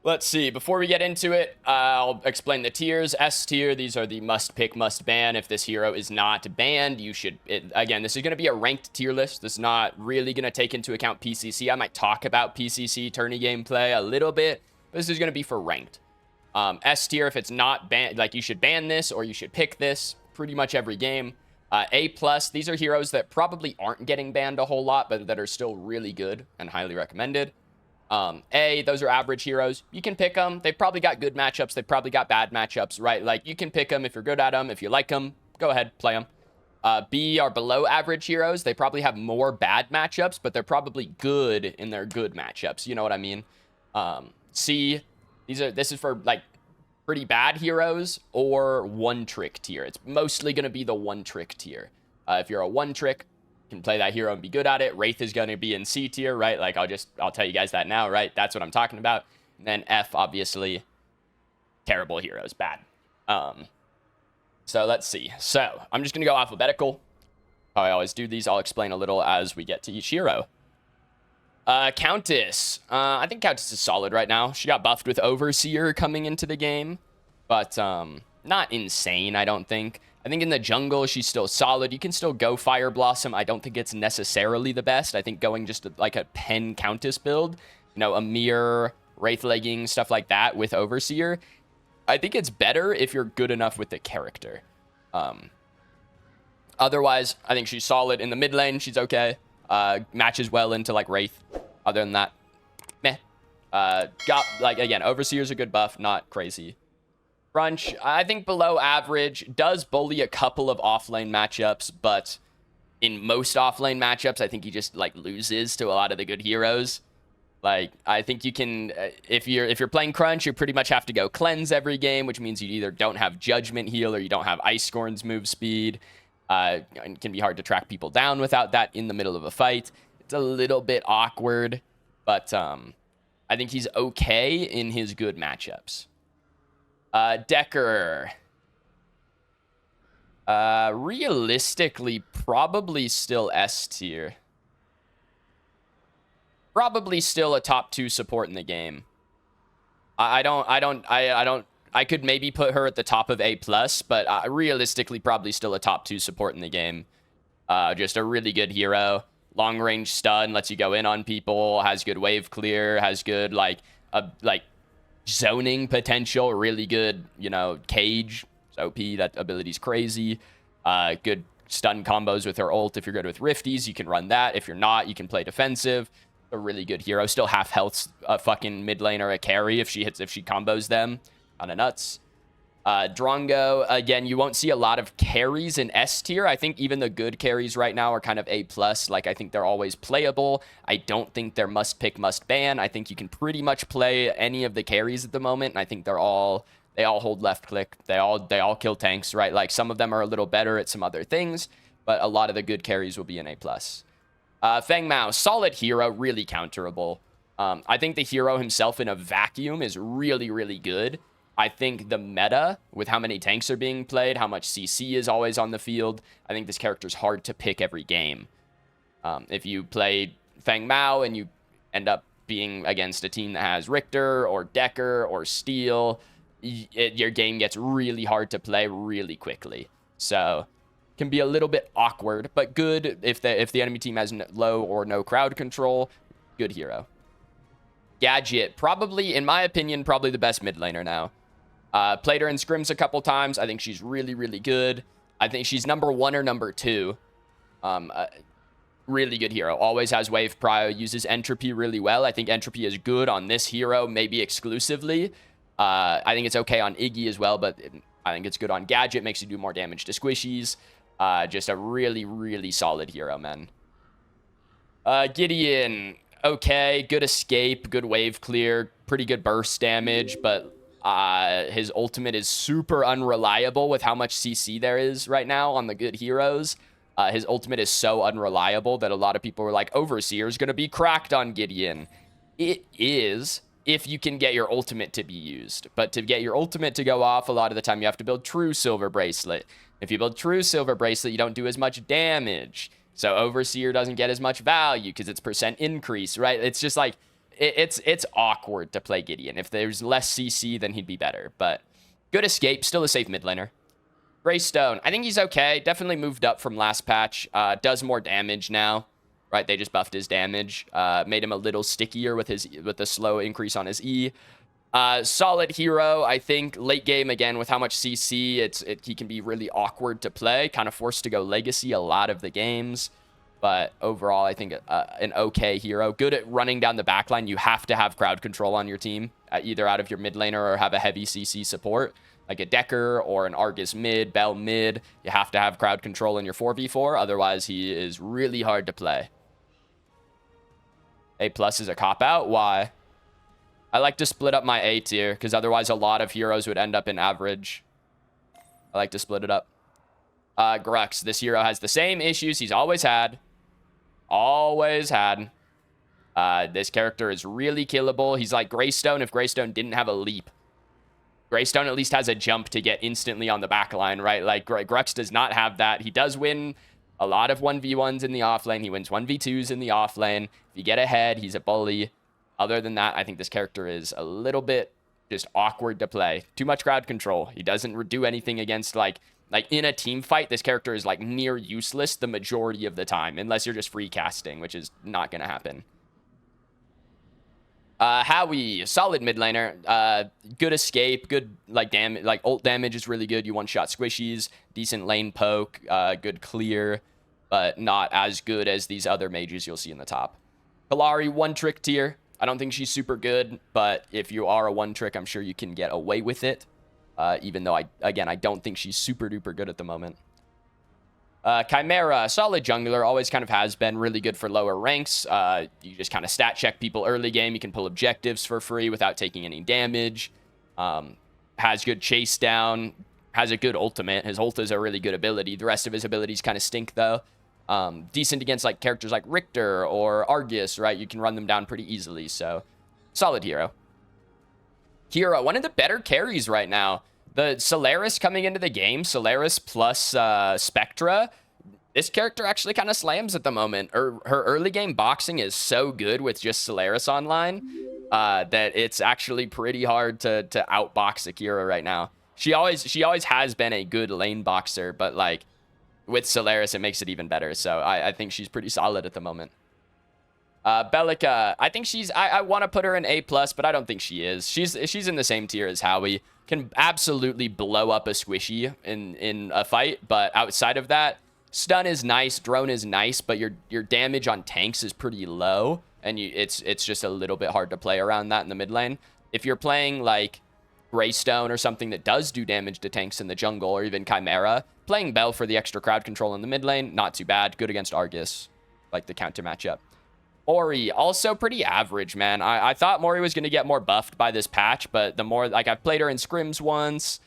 Let's see. Before we get into it, I'll explain the tiers. S tier, these are the must pick, must ban. If this hero is not banned, you should... again, this is going to be a ranked tier list. This is not really going to take into account PCC. I might talk about PCC tourney gameplay a little bit. But this is going to be for ranked. S tier, if it's not banned, like you should ban this or you should pick this pretty much every game. A plus, these are heroes that probably aren't getting banned a whole lot, but that are still really good and highly recommended. A, those are average heroes. You can pick them. They've probably got good matchups. They've probably got bad matchups, right? Like, you can pick them if you're good at them. If you like them, go ahead, play them. B are below average heroes. They probably have more bad matchups, but they're probably good in their good matchups. You know what I mean? C, this is for, like, pretty bad heroes or one-trick tier. It's mostly going to be the one-trick tier. If you're a one-trick, can play that hero and be good at it. Wraith is going to be in C tier, right? Like, I'll tell you guys that now, right? That's what I'm talking about. And then F, obviously, terrible heroes, bad. So let's see. So I'm just going to go alphabetical. How I always do these. I'll explain a little as we get to each hero. Countess. I think Countess is solid right now. She got buffed with Overseer coming into the game, but not insane, I don't think. I think in the jungle, she's still solid. You can still go Fire Blossom. I don't think it's necessarily the best. I think going just like a Pen Countess build, you know, a Mirror, Wraith Legging, stuff like that with Overseer, I think it's better if you're good enough with the character. Otherwise, I think she's solid. In the mid lane, she's okay. Matches well into, like, Wraith. Other than that, meh. Got, like, again, Overseer's a good buff, not crazy. Crunch, I think below average, does bully a couple of offlane matchups, but in most offlane matchups, I think he just, like, loses to a lot of the good heroes. Like, I think you can, if you're playing Crunch, you pretty much have to go Cleanse every game, which means you either don't have Judgment Heal or you don't have Ice Scorn's move speed. It can be hard to track people down without that in the middle of a fight. It's a little bit awkward, but I think he's okay in his good matchups. Decker. Realistically, probably still S tier. Probably still a top 2 support in the game. I could maybe put her at the top of A+, but realistically, probably still a top 2 support in the game. Just a really good hero. Long range stun, lets you go in on people, has good wave clear, has good, like zoning potential, really good, you know, cage. It's OP, that ability's crazy. Good stun combos with her ult. If you're good with Rifties, you can run that. If you're not, you can play defensive. A really good hero. Still half health, a fucking mid lane or a carry if she combos them. Kinda nuts. Drongo, again, you won't see a lot of carries in S tier. I think even the good carries right now are kind of A+. Like, I think they're always playable. I don't think they're must pick, must ban. I think you can pretty much play any of the carries at the moment, and I think they all hold left click. They all kill tanks, right? Like, some of them are a little better at some other things, but a lot of the good carries will be in A+. Feng Mao, solid hero, really counterable. I think the hero himself in a vacuum is really, really good. I think the meta, with how many tanks are being played, how much CC is always on the field, I think this character's hard to pick every game. If you play Feng Mao and you end up being against a team that has Richter or Decker or Steel, your game gets really hard to play really quickly. So, can be a little bit awkward, but good if the enemy team has low or no crowd control. Good hero. Gadget, probably, in my opinion, probably the best mid laner now. Played her in scrims a couple times. I think she's really, really good. I think she's number 1 or number 2. Really good hero. Always has wave prio. Uses entropy really well. I think entropy is good on this hero, maybe exclusively. I think it's okay on Iggy as well, but I think it's good on Gadget. Makes you do more damage to squishies. Just a really, really solid hero, man. Gideon, okay. Good escape. Good wave clear. Pretty good burst damage, but his ultimate is super unreliable with how much CC there is right now on the good heroes. His ultimate is so unreliable that a lot of people were like, Overseer is going to be cracked on Gideon. It is, if you can get your ultimate to be used. But to get your ultimate to go off, a lot of the time you have to build True Silver Bracelet. If you build True Silver Bracelet, you don't do as much damage. So Overseer doesn't get as much value because it's percent increase, right? It's just like, it's awkward to play Gideon. If there's less CC, then he'd be better. But good escape, still a safe mid laner. Greystone, I think he's okay. Definitely moved up from last patch. Does more damage now. Right, they just buffed his damage. Made him a little stickier with the slow increase on his E. Solid hero, I think. Late game, again, with how much CC, he can be really awkward to play. Kind of forced to go legacy a lot of the games. But overall, I think an okay hero. Good at running down the backline. You have to have crowd control on your team, either out of your mid laner or have a heavy CC support, like a Decker or an Argus mid, Bell mid. You have to have crowd control in your 4v4. Otherwise, he is really hard to play. A+ is a cop-out. Why? I like to split up my A tier, because otherwise a lot of heroes would end up in average. I like to split it up. Grux, this hero has the same issues he's always had. Always had. This character is really killable. He's like Greystone if Greystone didn't have a leap. Greystone at least has a jump to get instantly on the back line, right? Like, Grux does not have that. He does win a lot of 1v1s in the offlane. He wins 1v2s in the offlane. If you get ahead, he's a bully. Other than that, I think this character is a little bit just awkward to play. Too much crowd control. He doesn't do anything against, like in a team fight, this character is, like, near useless the majority of the time, unless you're just free casting, which is not going to happen. Howie, solid mid laner. Good escape, good, like, damage, like, ult damage is really good. You one-shot squishies, decent lane poke, good clear, but not as good as these other mages you'll see in the top. Kalari, one-trick tier. I don't think she's super good, but if you are a one-trick, I'm sure you can get away with it. Even though, I don't think she's super duper good at the moment. Chimera, solid jungler, always kind of has been really good for lower ranks. You just kind of stat check people early game. You can pull objectives for free without taking any damage. Has good chase down, has a good ultimate. His ult is a really good ability. The rest of his abilities kind of stink, though. Decent against, like, characters like Richter or Argus, right? You can run them down pretty easily, so solid hero. Hero, one of the better carries right now. The Solaris coming into the game, Solaris plus Spectra, this character actually kind of slams at the moment. Her early game boxing is so good with just Solaris online that it's actually pretty hard to outbox Akira right now. She always has been a good lane boxer, but, like, with Solaris, it makes it even better. So I think she's pretty solid at the moment. Bellica, I think I want to put her in A+, but I don't think she is. She's in the same tier as Howie. Can absolutely blow up a squishy in a fight, but outside of that, stun is nice, drone is nice, but your damage on tanks is pretty low, and it's just a little bit hard to play around that in the mid lane. If you're playing, like, Greystone or something that does do damage to tanks in the jungle, or even Chimera, playing Bell for the extra crowd control in the mid lane, not too bad. Good against Argus, like the counter matchup. Ori, also pretty average, man. I thought Mori was going to get more buffed by this patch, but the more, like, I've played her in scrims once.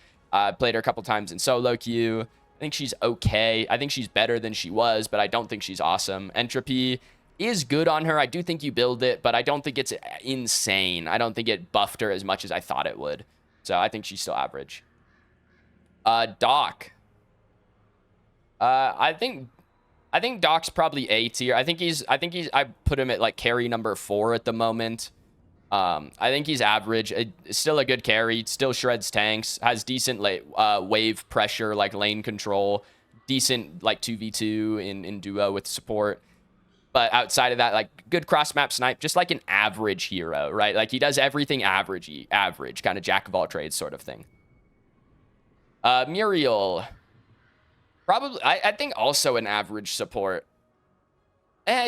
Played her a couple times in solo queue. I think she's okay. I think she's better than she was, but I don't think she's awesome. Entropy is good on her. I do think you build it, but I don't think it's insane. I don't think it buffed her as much as I thought it would. So I think she's still average. Doc. I think Doc's probably A tier. I put him at, like, carry number 4 at the moment. I think he's average. Still a good carry. Still shreds tanks. Has decent wave pressure, like lane control. Decent, like, 2v2 in duo with support. But outside of that, like, good cross-map snipe. Just like an average hero, right? Like, he does everything average. Kind of jack of all trades sort of thing. Muriel. Probably, I think also an average support.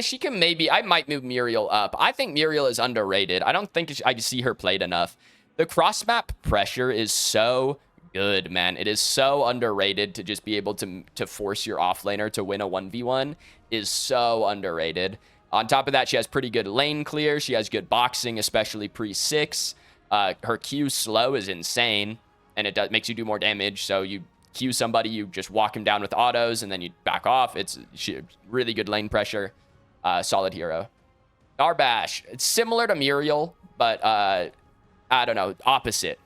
She can maybe, I might move Muriel up. I think Muriel is underrated. I don't think I see her played enough. The cross-map pressure is so good, man. It is so underrated to just be able to force your offlaner to win a 1v1 is so underrated. On top of that, she has pretty good lane clear. She has good boxing, especially pre-6. Her Q slow is insane, and it makes you do more damage, so you Q somebody, you just walk him down with autos, and then you back off. It's really good lane pressure. Solid hero. Narbash. It's similar to Muriel, but I don't know. Opposite.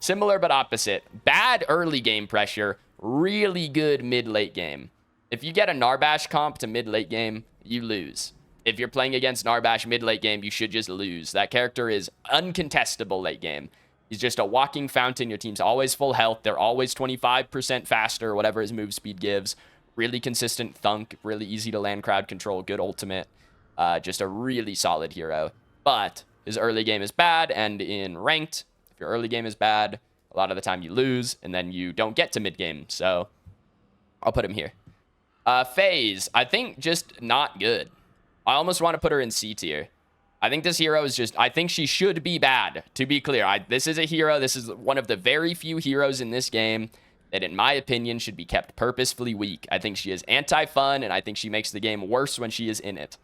Similar, but opposite. Bad early game pressure. Really good mid-late game. If you get a Narbash comp to mid-late game, you lose. if you're playing against Narbash mid-late game, you should just lose. That character is uncontestable late game. He's just a walking fountain. Your team's always full health. They're always 25% faster, whatever his move speed gives. Really consistent thunk, really easy to land crowd control, good ultimate. Just a really solid hero. But his early game is bad, and in ranked, if your early game is bad, a lot of the time you lose, and then you don't get to mid-game. So I'll put him here. FaZe, I think just not good. I almost want to put her in C tier. I think this hero is just, I think she should be bad, to be clear. This is a hero, this is one of the very few heroes in this game that, in my opinion, should be kept purposefully weak. I think she is anti-fun, and I think she makes the game worse when she is in it.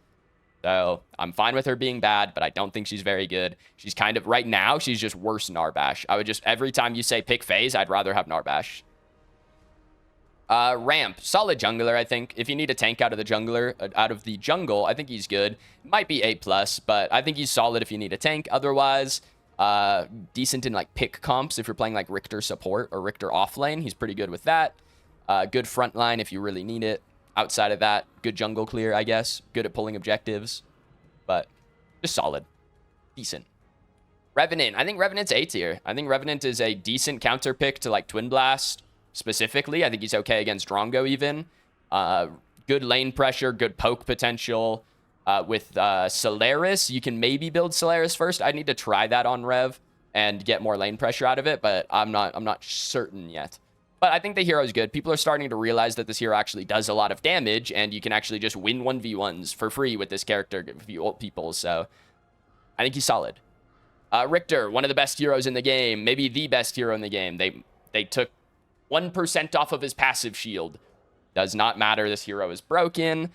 So, I'm fine with her being bad, but I don't think she's very good. She's kind of, right now, she's just worse Narbash. I would just, every time you say pick FaZe, I'd rather have Narbash. Ramp, solid jungler, I think. If you need a tank out of the jungle, I think he's good. Might be A+, but I think he's solid if you need a tank. Otherwise, decent in like pick comps if you're playing like Richter support or Richter offlane. He's pretty good with that. Good frontline if you really need it. Outside of that, good jungle clear, I guess. Good at pulling objectives, but just solid. Decent. Revenant, I think Revenant's A tier. I think Revenant is a decent counter pick to like Twin Blast. Specifically, I think he's okay against Drongo even. Good lane pressure, good poke potential. With Solaris, you can maybe build Solaris first. I need to try that on Rev and get more lane pressure out of it, but I'm not certain yet. But I think the hero is good. People are starting to realize that this hero actually does a lot of damage, and you can actually just win 1v1s for free with this character if you ult people, so I think he's solid. Richter, one of the best heroes in the game, maybe the best hero in the game. They took 1% off of his passive shield. Does not matter. This hero is broken.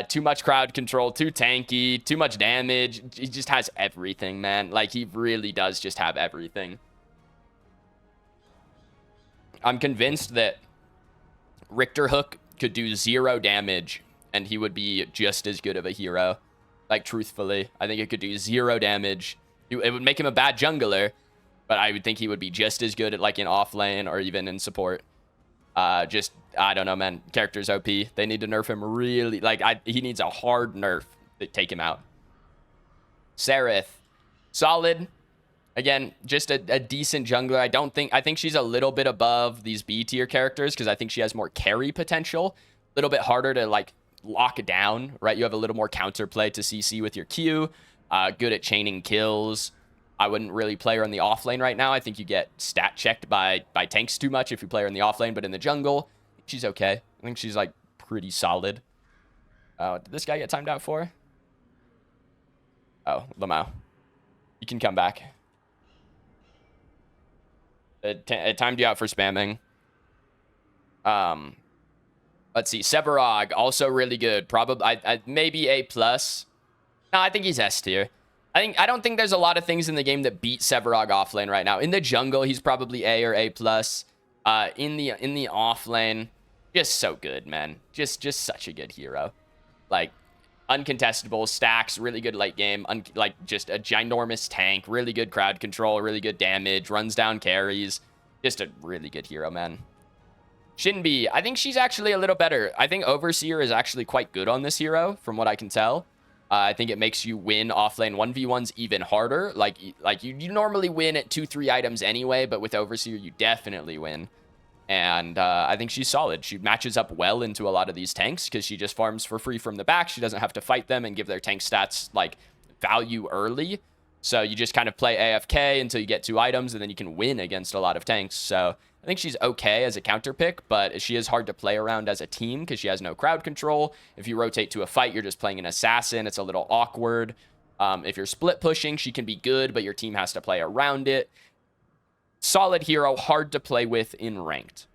Too much crowd control, too tanky, too much damage. He just has everything, man. Like, he really does just have everything. I'm convinced that Richter Hook could do 0 damage, and he would be just as good of a hero. Like, truthfully, I think it could do 0 damage. It would make him a bad jungler, but I would think he would be just as good at, like, in offlane or even in support. I don't know, man. Character's OP. They need to nerf him really. Like, he needs a hard nerf to take him out. Seraph. Solid. Again, just a decent jungler. I think she's a little bit above these B tier characters because I think she has more carry potential. A little bit harder to, like, lock down, right? You have a little more counterplay to CC with your Q. Good at chaining kills. I wouldn't really play her in the offlane right now. I think you get stat checked by tanks too much if you play her in the offlane, but in the jungle, she's okay. I think she's, like, pretty solid. Did this guy get timed out for? Oh, Lamau. You can come back. It timed you out for spamming. Let's see. Sevarog, also really good. Probably, maybe A+. No, I think he's S tier. I don't think there's a lot of things in the game that beat Sevarog offlane right now. In the jungle, he's probably A or A+. In the offlane, just so good, man. Just such a good hero. Like, uncontestable, stacks, really good late game, like just a ginormous tank, really good crowd control, really good damage, runs down carries. Just a really good hero, man. Shinbi, I think she's actually a little better. I think Overseer is actually quite good on this hero, from what I can tell. I think it makes you win offlane 1v1s even harder. Like you normally win at 2-3 items anyway, but with Overseer, you definitely win. And I think she's solid. She matches up well into a lot of these tanks because she just farms for free from the back. She doesn't have to fight them and give their tank stats, like, value early. So you just kind of play AFK until you get 2 items, and then you can win against a lot of tanks. So I think she's okay as a counter pick, but she is hard to play around as a team because she has no crowd control. If you rotate to a fight, you're just playing an assassin. It's a little awkward. If you're split pushing, she can be good, but your team has to play around it. Solid hero, hard to play with in ranked.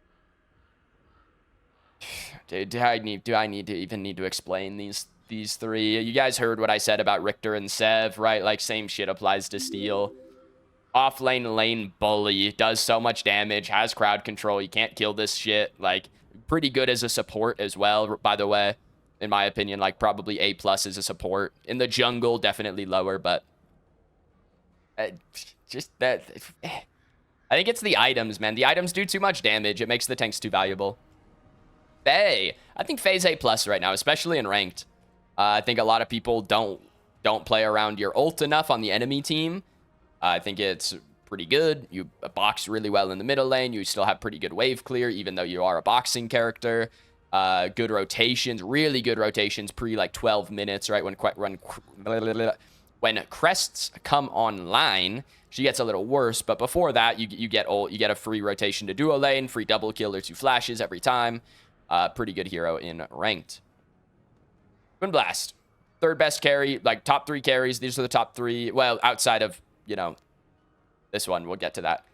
Do I need to explain these three? You guys heard what I said about Richter and Sev, right? Like, same shit applies to Steel. Offlane lane bully, does so much damage, has crowd control. You can't kill this shit. Like, pretty good as a support as well, by the way. In my opinion, like, probably A+ as a support. In the jungle, definitely lower, but just that. I think it's the items, man. The items do too much damage. It makes the tanks too valuable. Faye. I think Faye's A+ right now, especially in ranked. I think a lot of people don't play around your ult enough on the enemy team. I think it's pretty good. You box really well in the middle lane. You still have pretty good wave clear, even though you are a boxing character. Good rotations, really good rotations pre like 12 minutes, right? When crests come online, she gets a little worse, but before that, you get a free rotation to duo lane, free double kill or 2 flashes every time. Pretty good hero in ranked. Twin Blast, third best carry, like top 3 carries. These are the top 3. Well, outside of, you know, this one, we'll get to that.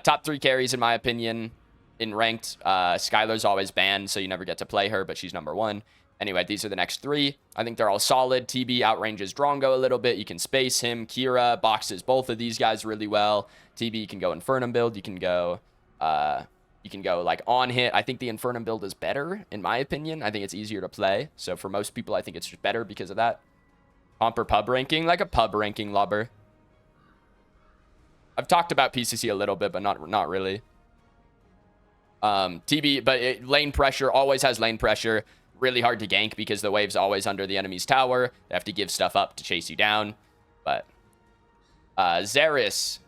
Top 3 carries, in my opinion, in ranked. Skylar's always banned, so you never get to play her, but she's number 1. Anyway, these are the next 3. I think they're all solid. TB outranges Drongo a little bit. You can space him. Kira boxes both of these guys really well. TB can go Infernum build. You can go like on hit. I think the Infernum build is better, in my opinion. I think it's easier to play. So for most people, I think it's just better because of that. Comp or pub ranking? Like a pub ranking lobber. I've talked about PCC a little bit, but not really. TB, but lane pressure, always has lane pressure. Really hard to gank because the wave's always under the enemy's tower. They have to give stuff up to chase you down. But Xerath,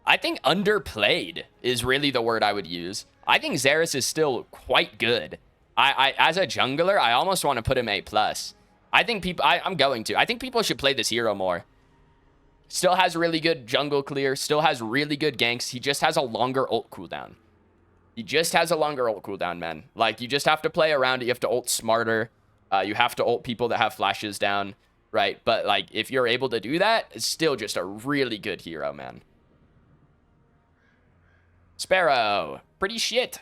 I think underplayed is really the word I would use. I think Xerath is still quite good. I as a jungler, I almost want to put him A+. I think people, I'm going to. I think people should play this hero more. Still has really good jungle clear. Still has really good ganks. He just has a longer ult cooldown. He just has a longer ult cooldown, man. Like, you just have to play around it. You have to ult smarter. You have to ult people that have flashes down, right? But, like, if you're able to do that, it's still just a really good hero, man. Sparrow. Pretty shit.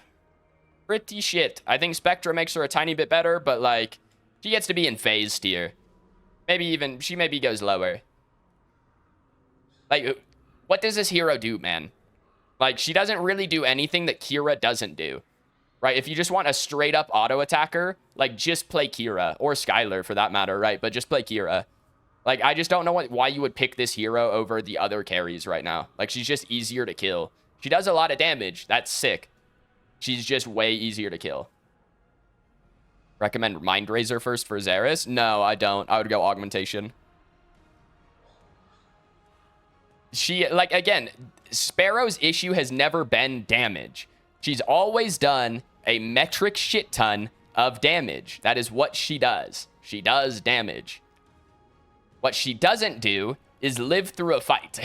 Pretty shit. I think Spectra makes her a tiny bit better, but, like, she gets to be in phase tier. Maybe even, she maybe goes lower. Like, what does this hero do, man? Like, she doesn't really do anything that Kira doesn't do, right? If you just want a straight-up auto-attacker, like, just play Kira, or Skylar, for that matter, right? But just play Kira. Like, I just don't know why you would pick this hero over the other carries right now. Like, she's just easier to kill. She does a lot of damage. That's sick. She's just way easier to kill. Recommend Mind Razor first for Xerath? No, I don't. I would go Augmentation. She, like, again, Sparrow's issue has never been damage. She's always done a metric shit ton of damage. That is what she does. She does damage. What she doesn't do is live through a fight.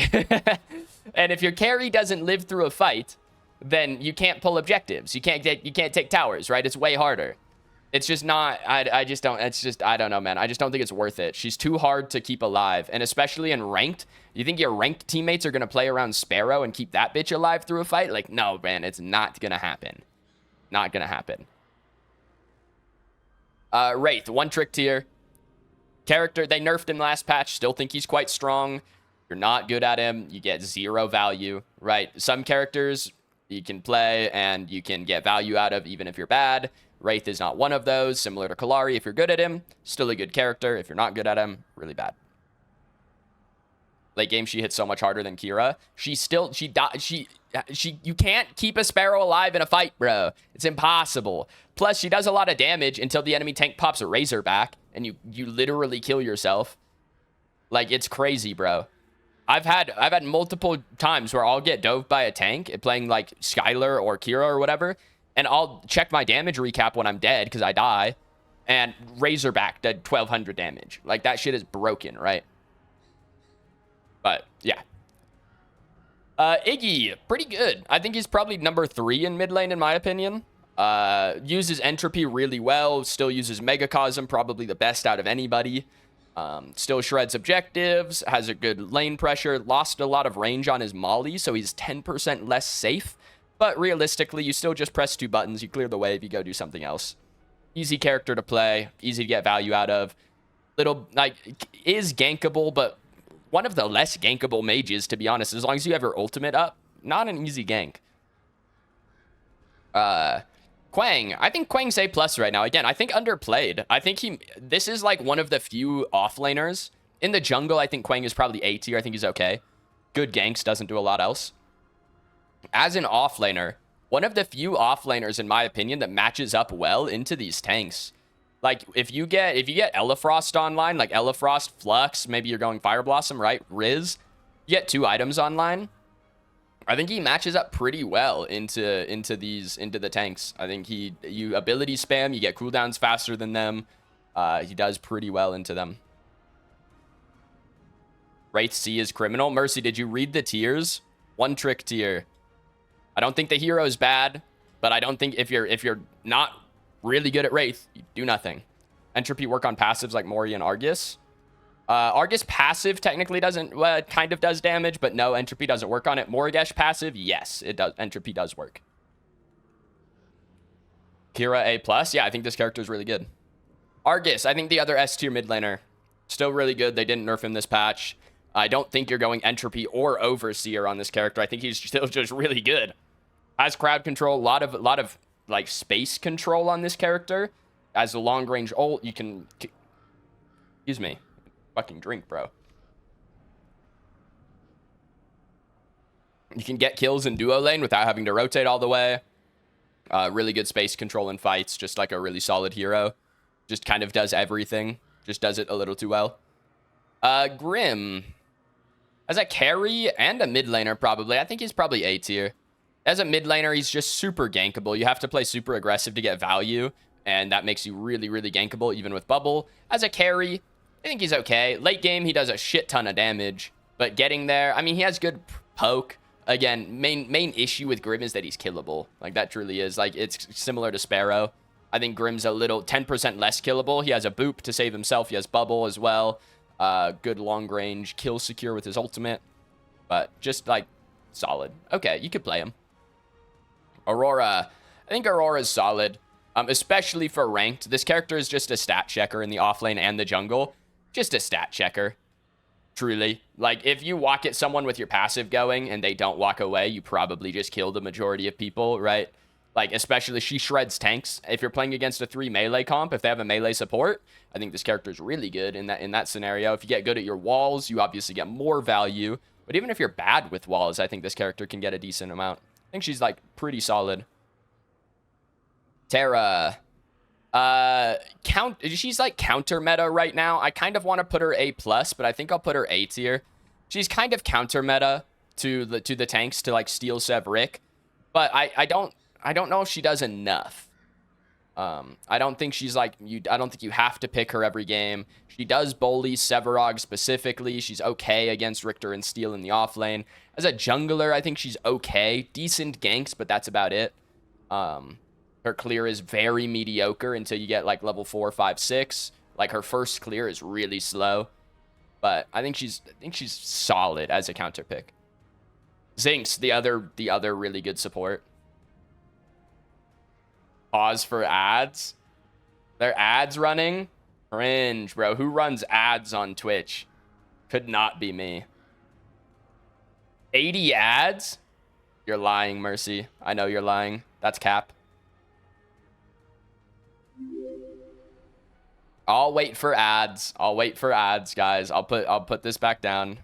And if your carry doesn't live through a fight, then you can't pull objectives. You can't take towers, right? It's way harder. It's just not, I just don't, it's just, I don't know, man. I just don't think it's worth it. She's too hard to keep alive. And especially in ranked, you think your ranked teammates are going to play around Sparrow and keep that bitch alive through a fight? Like, no, man, it's not going to happen. Not going to happen. Wraith, one trick tier. Character, they nerfed him last patch. Still think he's quite strong. You're not good at him. You get 0 value, right? Some characters you can play and you can get value out of even if you're bad. Wraith is not one of those. Similar to Kalari, if you're good at him, still a good character. If you're not good at him, really bad. Late game, she hits so much harder than Kira. You can't keep a Sparrow alive in a fight, bro. It's impossible. Plus, she does a lot of damage until the enemy tank pops a Razorback, and you literally kill yourself. Like, it's crazy, bro. I've had multiple times where I'll get dove by a tank playing like Skylar or Kira or whatever, and I'll check my damage recap when I'm dead because I die, and Razorback did 1200 damage. Like, that shit is broken, right? But yeah. Iggy, pretty good. I think he's probably number 3 in mid lane in my opinion. Uses entropy really well. Still uses Megacosm, probably the best out of anybody. Still shreds objectives, has a good lane pressure, lost a lot of range on his molly, so he's 10% less safe. But realistically, you still just press 2 buttons, you clear the wave, you go do something else. Easy character to play, easy to get value out of. Little, like, is gankable, but one of the less gankable mages, to be honest. As long as you have your ultimate up, not an easy gank. Quang. I think Quang's A+ right now. Again, I think underplayed. I think this is like one of the few offlaners. In the jungle, I think Quang is probably A tier. I think he's okay. Good ganks, doesn't do a lot else. As an offlaner, one of the few offlaners, in my opinion, that matches up well into these tanks. Like, if you get Elefrost online, like Elefrost, Flux, maybe you're going Fire Blossom, right? Riz, you get 2 items online. I think he matches up pretty well into the tanks. I think you ability spam, you get cooldowns faster than them. He does pretty well into them. Wraith C is criminal. Mercy, did you read the tiers? 1 trick tier. I don't think the hero is bad, but I don't think if you're not really good at Wraith, you do nothing. Entropy work on passives like Mori and Argus. Argus passive technically doesn't, kind of does damage, but no, Entropy doesn't work on it. Morigesh passive, yes, it does. Entropy does work. Kira A+, yeah, I think this character is really good. Argus, I think the other S tier mid laner, still really good. They didn't nerf him this patch. I don't think you're going Entropy or Overseer on this character. I think he's still just really good. Has crowd control, a lot of like space control on this character. As a long range ult, you can, excuse me, fucking drink, bro. You can get kills in duo lane without having to rotate all the way. Really good space control in fights, just like a really solid hero. Just kind of does everything. Just does it a little too well. Grim. As a carry and a mid laner, probably. I think he's probably A tier. As a mid laner, he's just super gankable. You have to play super aggressive to get value, and that makes you really, really gankable, even with bubble. As a carry, I think he's okay. Late game, he does a shit ton of damage, but getting there, I mean, he has good poke. Again, main issue with Grim is that he's killable. Like, that truly is. Like, it's similar to Sparrow. I think Grim's a little 10% less killable. He has a boop to save himself. He has bubble as well. Good long range, kill secure with his ultimate, but just like solid. Okay, you could play him. Aurora, I think Aurora's solid, especially for ranked. This character is just a stat checker in the offlane and the jungle. Just a stat checker, truly. Like, if you walk at someone with your passive going and they don't walk away, you probably just kill the majority of people, right? Like, especially, she shreds tanks. If you're playing against a 3 melee comp, if they have a melee support, I think this character is really good in that scenario. If you get good at your walls, you obviously get more value. But even if you're bad with walls, I think this character can get a decent amount. I think she's, like, pretty solid. Terra. She's, like, counter meta right now. I kind of want to put her A+, but I think I'll put her A tier. She's kind of counter meta to the tanks, to, like, Steel Sev Rick. But I don't know if she does enough. I don't think she's like, I don't think you have to pick her every game. She does bully Sevarog specifically. She's okay against Richter and Steel in the offlane. As a jungler, I think she's okay. Decent ganks, but that's about it. Her clear is very mediocre until you get like level 4, 5, 6. Like, her first clear is really slow. But I think she's solid as a counter pick. Zinx, the other really good support. Pause for ads. There are ads running? Cringe, bro. Who runs ads on Twitch? Could not be me. 80 ads? You're lying, Mercy. I know you're lying. That's cap. I'll wait for ads. I'll wait for ads, guys. I'll put this back down.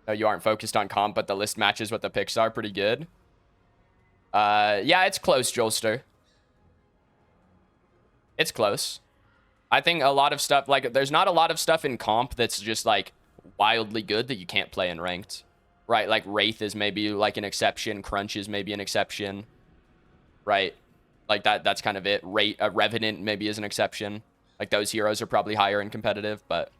No, you aren't focused on comp, but the list matches what the picks are. Pretty good. Yeah, it's close, Jolster. It's close. I think a lot of stuff, like, there's not a lot of stuff in comp that's just, like, wildly good that you can't play in ranked. Right? Like, Wraith is maybe, like, an exception. Crunch is maybe an exception. Right? Like, that's kind of it. Revenant maybe is an exception. Like, those heroes are probably higher in competitive, but...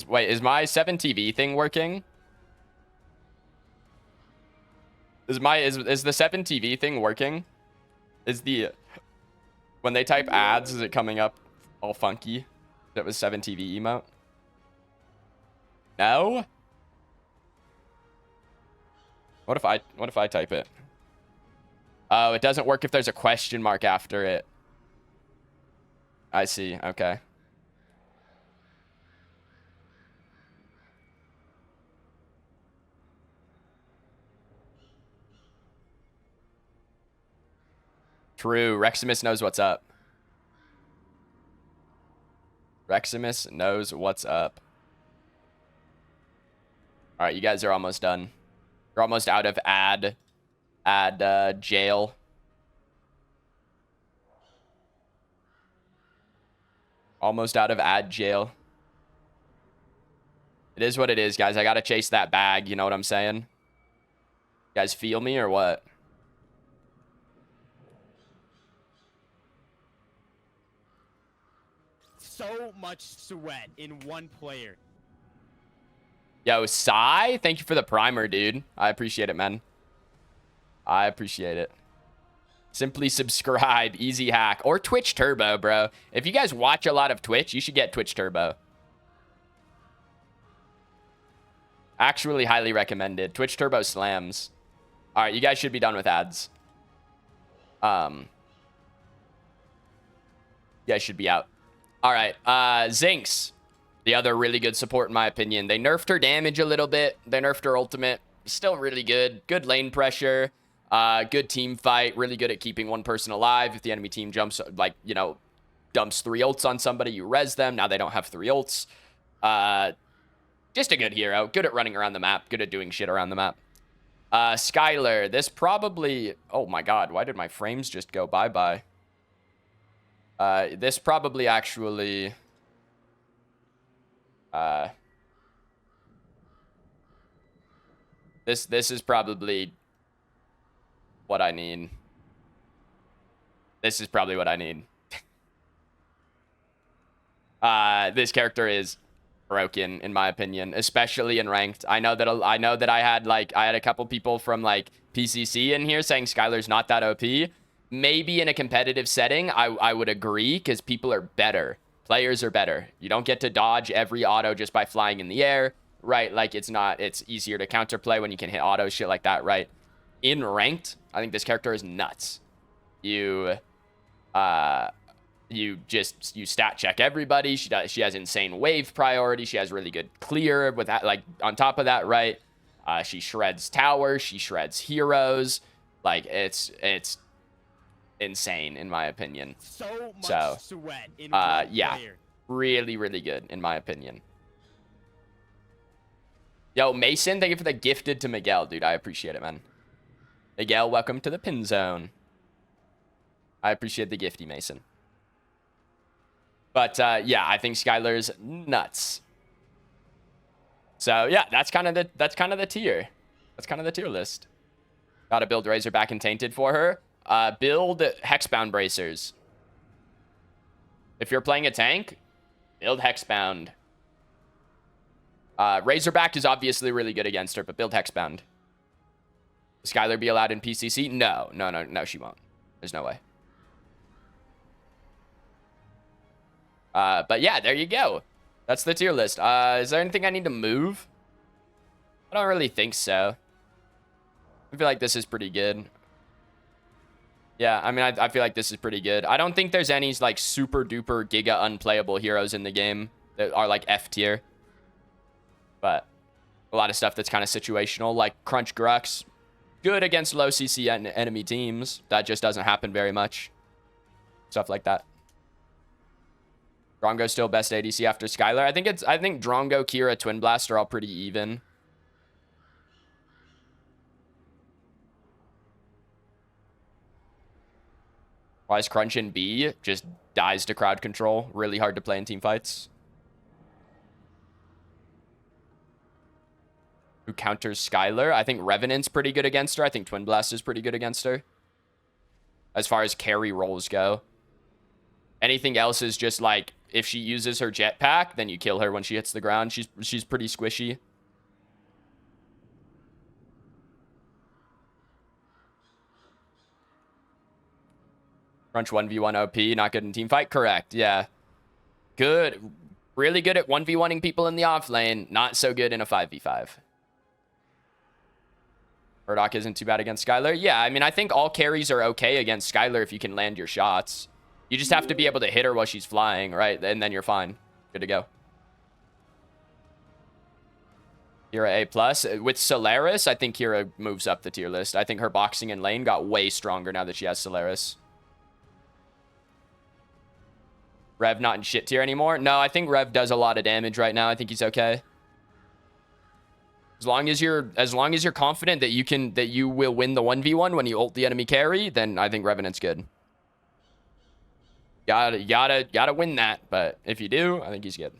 Wait, is my 7TV thing working? Is the 7TV thing working? When they type ads, is it coming up all funky? That was 7TV emote? No? What if I type it? Oh, it doesn't work if there's a question mark after it. I see, okay. True. Reximus knows what's up. Reximus knows what's up. All right, you guys are almost done. You're almost out of jail. Almost out of jail. It is what it is, guys. I gotta chase that bag. You know what I'm saying? You guys feel me or what? So much sweat in one player. Yo, Sai, thank you for the primer, dude. I appreciate it, man. I appreciate it. Simply subscribe, easy hack, or Twitch Turbo, bro. If you guys watch a lot of Twitch, you should get Twitch Turbo. Actually, highly recommended. Twitch Turbo slams. All right, you guys should be done with ads. You guys should be out. All right, Zinx, the other really good support in my opinion. They nerfed her damage a little bit. They nerfed her ultimate. Still really good. Good lane pressure. Good team fight. Really good at keeping one person alive. If the enemy team jumps, like, you know, dumps 3 ults on somebody, you res them. Now they don't have 3 ults. Just a good hero. Good at running around the map. Good at doing shit around the map. Skylar, this probably... Oh my god, why did my frames just go bye-bye? This probably actually... This is probably what I need. This is probably what I need. This character is broken in my opinion, especially in ranked. I know that I had a couple people from like PCC in here saying Skylar's not that OP. Maybe in a competitive setting, I would agree, because people are better. Players are better. You don't get to dodge every auto just by flying in the air, right? Like, it's easier to counterplay when you can hit auto, shit like that, right? In ranked, I think this character is nuts. You stat check everybody. She has insane wave priority. She has really good clear with that. Like, on top of that, right? She shreds towers. She shreds heroes. Like, it's insane in my opinion. So much sweat in one yeah, player. really, really good in my opinion. Yo, Mason, thank you for the gifted to Miguel, dude. I appreciate it, man. Miguel, welcome to the pin zone. I appreciate the gifty, Mason. But yeah, I think Skylar's nuts. So yeah, that's kind of the tier. That's kind of the tier list. Gotta build Razorback and Tainted for her. Build Hexbound Bracers. If you're playing a tank, build Hexbound. Razorback is obviously really good against her, but build Hexbound. Will Skylar be allowed in PCC? No, she won't. There's no way. But yeah, there you go. That's the tier list. Is there anything I need to move? I don't really think so. I feel like this is pretty good. Yeah, I mean, I feel like this is pretty good. I don't think there's any, like, super duper giga unplayable heroes in the game that are, like, F tier. But a lot of stuff that's kind of situational, like Crunch Grux. Good against low CC enemy teams. That just doesn't happen very much. Stuff like that. Drongo's still best ADC after Skylar. I think Drongo, Kira, Twin Blast are all pretty even. Why is Crunch in B? Just dies to crowd control. Really hard to play in team fights. Who counters Skylar? I think Revenant's pretty good against her. I think Twin Blast is pretty good against her. As far as carry roles go. Anything else is just like, if she uses her jetpack, then you kill her when she hits the ground. She's pretty squishy. Crunch 1v1 OP, not good in team fight? Correct, yeah. Good. Really good at 1v1ing people in the off lane. Not so good in a 5v5. Murdoch isn't too bad against Skylar. Yeah, I mean, I think all carries are okay against Skylar if you can land your shots. You just have to be able to hit her while she's flying, right? And then you're fine. Good to go. Kira A+. With Solaris, I think Kira moves up the tier list. I think her boxing and lane got way stronger now that she has Solaris. Rev not in shit tier anymore? No, I think Rev does a lot of damage right now. I think he's okay. As long as you're confident that you will win the 1v1 when you ult the enemy carry, then I think Revenant's good. Gotta win that, but if you do, I think he's good.